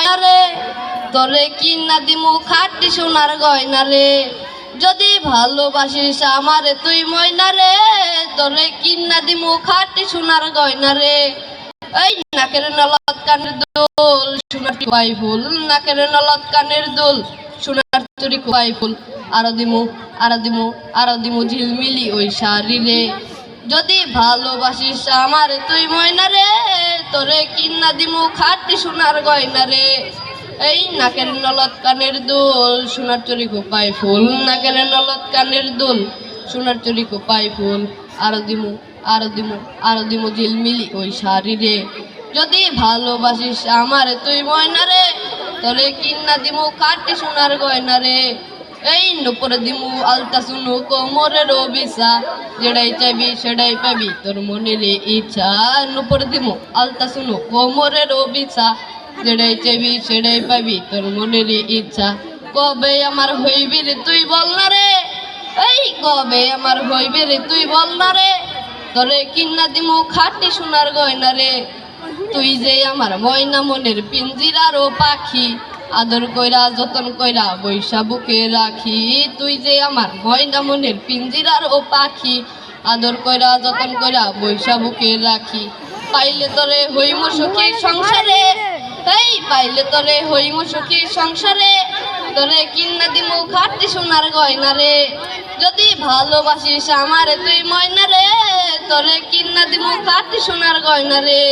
ময়না রে তোরে কিনা দিমু খাটি সোনার গয়না রে যদি ভালোবাসিস আমারে তুই ময়না রে তোরে কিনা দিমু খাটি সোনার গয়না রে এই নাকের নলত কানের দুল সোনার খোপাই ফুল নাকের নলত কানের দুল সোনার চুরি খোপাই ফুল আরো দিমু আরো দিমু আরো দিমু ঝিলমিলি ওই শাড়ি রে যদি ভালোবাসিস আমারে তুই ময়না রে তোরে কিনা দিমু খাটি সোনার গয়না রে এই নাকের নলত কানের দুল সোনার চুরি খোপাই ফুল নাকের নলত কানের দুল সোনার চুরি খোপাই ফুল আরো দিমু আরো দিমু আরো দিমু ঝিলমিলি ওই শাড়ি রে যদি ভালোবাসিস আমারে তুই ময়না রে তোরে কিনা দিমু খাটি সোনার গয়না রে এই নুপুরে দিমু আলতা শুনু কোমরের বিছা যেটাই চাইবি সেটাই পাবি তোর মনের ইচ্ছা নুপুরে দিমু আলতা শুনু কোমরের বিছা যেটাই চাইবি সেটাই পাবি তোর মনের ইচ্ছা কবে আমার হইবি রে তুই বল না রে এই কবে আমার হইবি রে তুই বল না রে তোরে কিনা দিমু খাটি সোনার গয়না রে তুই যে আমার ময়না মনের পিঞ্জিরারও পাখি আদর কইরা যতন কইরা বৈশা বুকে রাখি তুই যে আমার ময়না মনের পিঞ্জিরারও পাখি আদর কইরা যতন কইরা বৈশা বুকে রাখি পাইলে তোরে হইমু সুখী সংসারে এই পাইলে তোরে হইমু সুখী সংসারে তোরে কিনা দিমু খাটি সোনার গয়না রে যদি ভালোবাসিস আমারে তুই ময়না রে তোরে কিনা দিমু খাটি সোনার গয়না রে।